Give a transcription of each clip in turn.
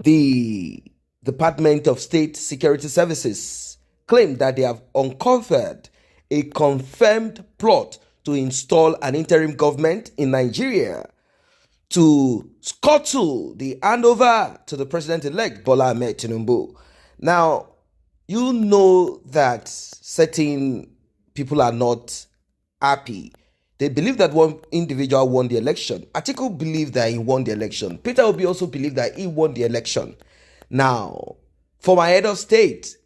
The Department of State Security Services claimed that they have uncovered a confirmed plot to install an interim government in Nigeria to scuttle the handover to the president-elect Bola Ahmed Tinubu. Now, you know that certain people are not happy. They believe that one individual won the election. Atiku believed that he won the election. Peter Obi also believed that he won the election. Now, former head of state,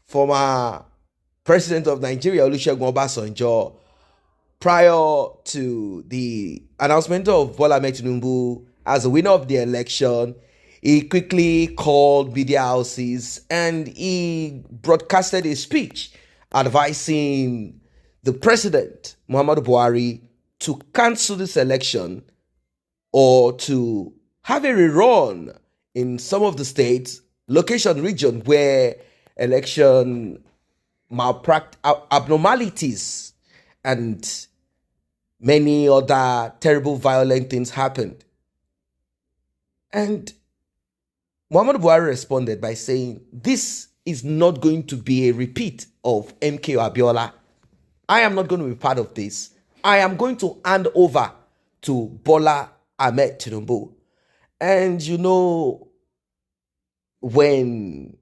former president of Nigeria, Olusegun Obasanjo, prior to the announcement of Bola Ahmed Tinubu as a winner of the election, he quickly called media houses and he broadcasted a speech advising the president, Muhammadu Buhari, to cancel this election or to have a rerun in some of the states, location, region where election abnormalities and many other terrible, violent things happened. And Muhammadu Buhari responded by saying, this is not going to be a repeat of MK Abiola. I am not going to be part of this. I am going to hand over to Bola Ahmed Tinubu. And you know, when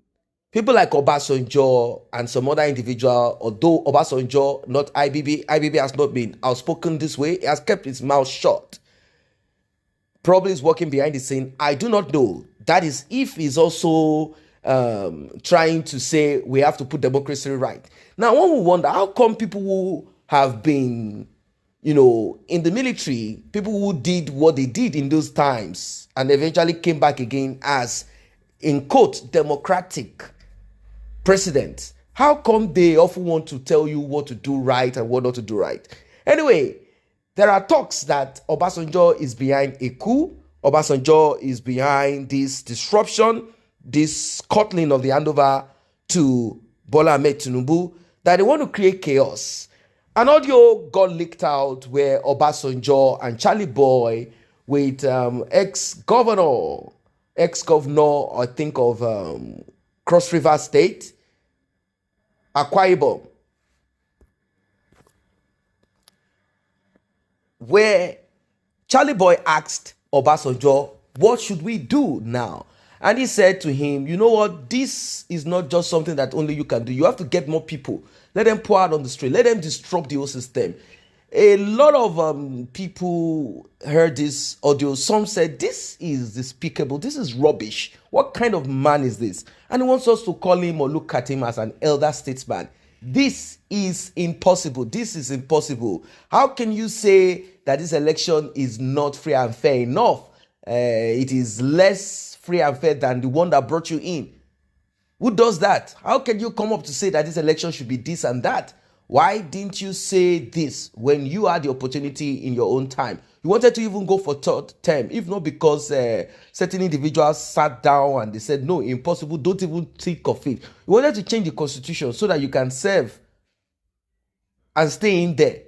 people like Obasanjo and some other individual, although Obasanjo, not IBB has not been outspoken this way, he has kept his mouth shut. Probably is working behind the scene. I do not know. That is if he's also trying to say we have to put democracy right. Now, one will wonder, how come people who have been, in the military, people who did what they did in those times and eventually came back again as, in quote, democratic presidents, how come they often want to tell you what to do right and what not to do right? Anyway, there are talks that Obasanjo is behind a coup. Obasanjo is behind this disruption, this scuttling of the handover to Bola Ahmed Tinubu, that they want to create chaos. An audio got leaked out where Obasanjo and Charlie Boy with ex-governor, I think of Cross River State, Akwa Ibom, where Charlie Boy asked Obasanjo, what should we do now? And he said to him, you know what, this is not just something that only you can do. You have to get more people. Let them pour out on the street. Let them disrupt the whole system. A lot of people heard this audio. Some said, this is despicable. This is rubbish. What kind of man is this? And he wants us to call him or look at him as an elder statesman. This is impossible. This is impossible. How can you say that this election is not free and fair enough? It is less free and fair than the one that brought you in. Who does that? How can you come up to say that this election should be this and that? Why didn't you say this when you had the opportunity in your own time? You wanted to even go for third term, if not because certain individuals sat down and they said, no, impossible, don't even think of it. You wanted to change the constitution so that you can serve and stay in there.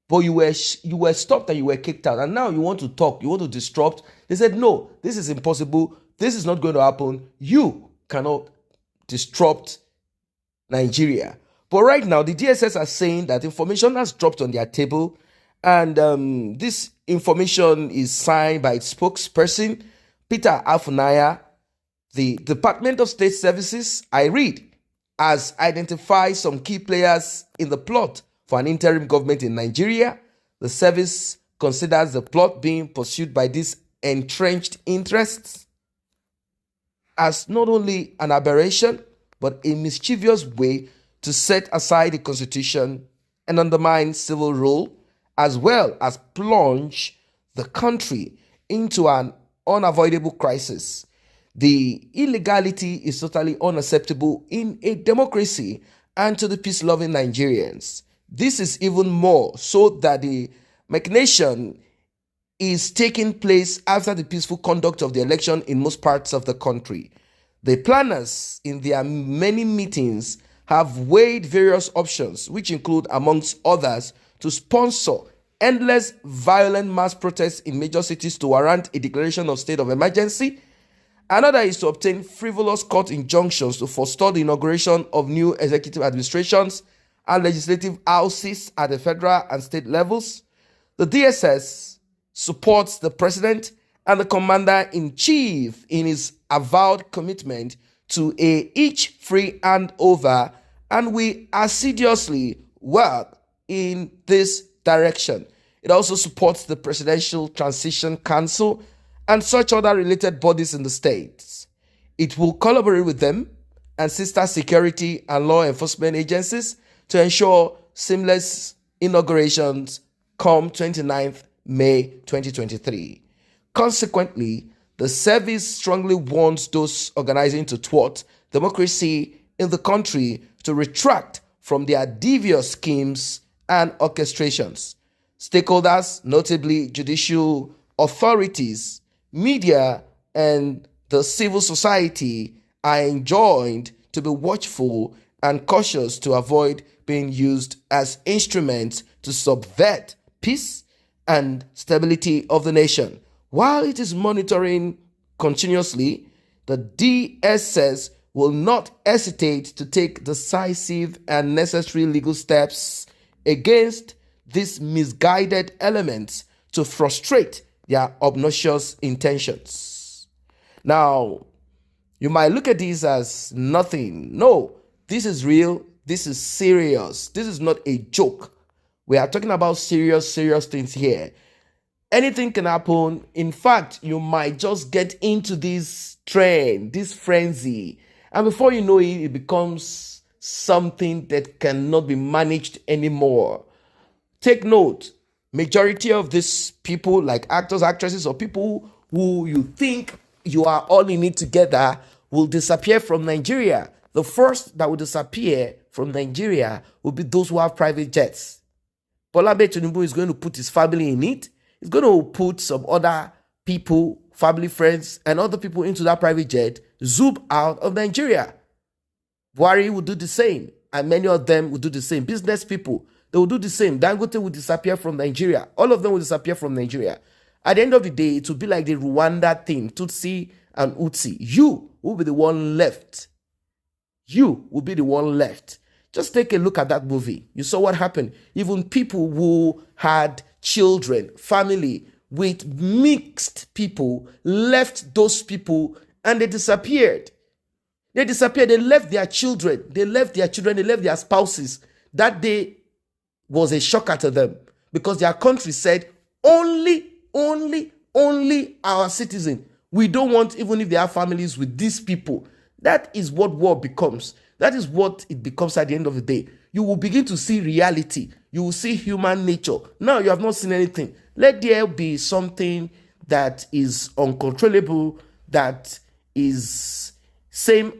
But you were stopped and you were kicked out. And now you want to talk, you want to disrupt. They said, no, this is impossible. This is not going to happen. You cannot disrupt Nigeria. But right now, the DSS are saying that information has dropped on their table. And this information is signed by its spokesperson, Peter Afunaya. The Department of State Services, I read, has identified some key players in the plot for an interim government in Nigeria. The service considers the plot being pursued by these entrenched interests as not only an aberration, but a mischievous way to set aside the constitution and undermine civil rule, as well as plunge the country into an unavoidable crisis. The illegality is totally unacceptable in a democracy and to the peace-loving Nigerians. This is even more so that the machination is taking place after the peaceful conduct of the election in most parts of the country. The planners, in their many meetings, have weighed various options, which include, amongst others, to sponsor endless violent mass protests in major cities to warrant a declaration of state of emergency, Another is to obtain frivolous court injunctions to forestall the inauguration of new executive administrations and legislative houses at the federal and state levels. The DSS supports the president and the commander-in-chief in his avowed commitment to each free handover, and we assiduously work in this direction. It also supports the Presidential Transition Council and such other related bodies in the states. It will collaborate with them and sister security and law enforcement agencies to ensure seamless inaugurations come 29th May 2023. Consequently, the service strongly warns those organizing to thwart democracy in the country to retract from their devious schemes and orchestrations. Stakeholders, notably judicial authorities, media, and the civil society, are enjoined to be watchful and cautious to avoid being used as instruments to subvert peace and stability of the nation. While it is monitoring continuously, the DSS will not hesitate to take decisive and necessary legal steps against these misguided elements to frustrate their obnoxious intentions. Now, you might look at this as nothing. No, this is real. This is serious. This is not a joke. We are talking about serious things here. Anything can happen. In fact, you might just get into this trend, this frenzy, and before you know it, it becomes something that cannot be managed anymore. Take note, majority of these people, like actors, actresses, or people who you think you are all in it together, will disappear from Nigeria. The first that will disappear from Nigeria will be those who have private jets. Bola Tinubu is going to put his family in it. He's going to put some other people, family, friends, and other people into that private jet, zoom out of Nigeria. Buhari will do the same, and many of them will do the same. Business people, they will do the same. Dangote will disappear from Nigeria. All of them will disappear from Nigeria. At the end of the day, it will be like the Rwanda thing, Tutsi and Utsi. You will be the one left. You will be the one left. Just take a look at that movie. You saw what happened. Even people who had children, family with mixed people, left those people and they disappeared. They disappeared. They left their children. They left their spouses. That day was a shocker to them because their country said, only our citizens. We don't want, even if they have families with these people. That is what war becomes. That is what it becomes at the end of the day. You will begin to see reality. You will see human nature. Now you have not seen anything. Let there be something that is uncontrollable, that is same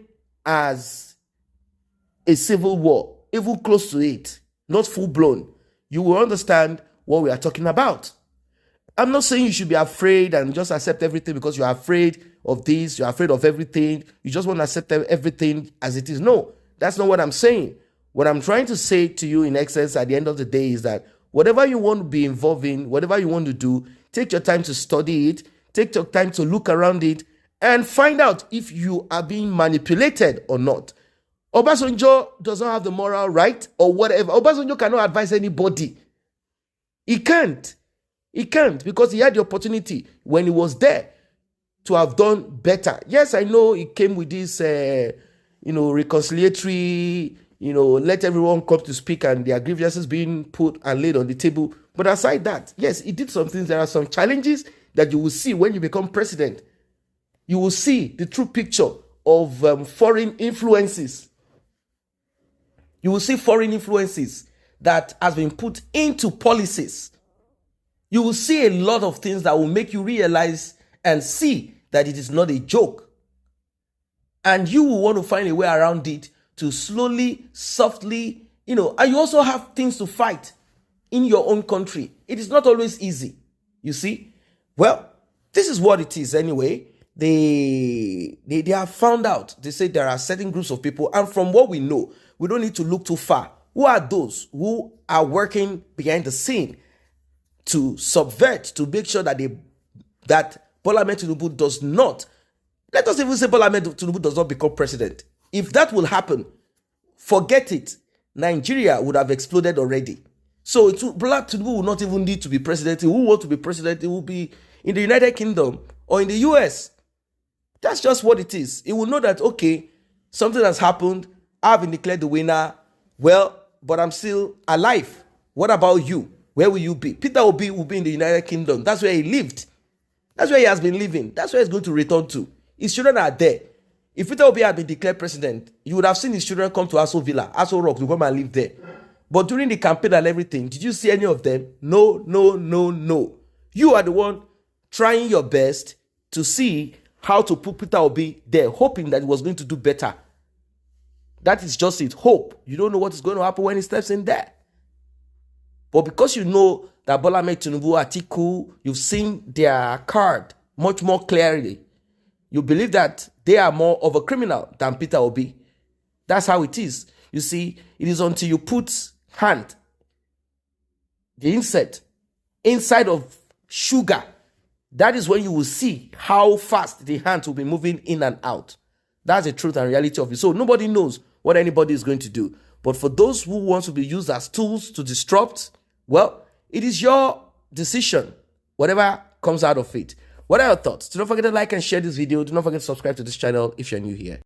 as a civil war, even close to it, not full blown. You will understand what we are talking about. I'm not saying you should be afraid and just accept everything because you're afraid of this, you're afraid of everything, you just want to accept everything as it is. No, that's not what I'm saying. What I'm trying to say to you in essence at the end of the day is that whatever you want to be involved in, whatever you want to do, take your time to study it, take your time to look around it, and find out if you are being manipulated or not. Obasanjo does not have the moral right or whatever. Obasanjo cannot advise anybody. He can't. He can't because he had the opportunity when he was there to have done better. Yes, I know it came with this, reconciliatory, let everyone come to speak and their grievances being put and laid on the table. But aside that, yes, he did some things. There are some challenges that you will see when you become president. You will see the true picture of foreign influences. You will see foreign influences that has been put into policies. You will see a lot of things that will make you realize and see that it is not a joke. And you will want to find a way around it to slowly, softly, and you also have things to fight in your own country. It is not always easy, you see. Well, this is what it is anyway. They have found out. They say there are certain groups of people, and from what we know, we don't need to look too far. Who are those who are working behind the scene to subvert, to make sure that Bola Tinubu does not Let us even say Bola Ahmed Tinubu does not become president. If that will happen, forget it. Nigeria would have exploded already. So Bola Tinubu will not even need to be president. He will want to be president. He will be in the United Kingdom or in the US. That's just what it is. He will know that, okay, something has happened. I've been declared the winner. Well, but I'm still alive. What about you? Where will you be? Peter Obi will be in the United Kingdom. That's where he lived. That's where he has been living. That's where he's going to return to. His children are there. If Peter Obi had been declared president, you would have seen his children come to Aso Villa, Aso Rock, to come and live there. But during the campaign and everything, did you see any of them? No, no, no, no. You are the one trying your best to see how to put Peter Obi there, hoping that he was going to do better. That is just it. Hope. You don't know what is going to happen when he steps in there. But because you know that Bola Ahmed Tinubu, Atiku, you've seen their card much more clearly, you believe that they are more of a criminal than Peter Obi. That's how it is. You see, it is until you put the insert, inside of sugar, that is when you will see how fast the hand will be moving in and out. That's the truth and reality of it. So nobody knows what anybody is going to do. But for those who want to be used as tools to disrupt, well, it is your decision, whatever comes out of it. What are your thoughts? Do not forget to like and share this video. Do not forget to subscribe to this channel if you're new here.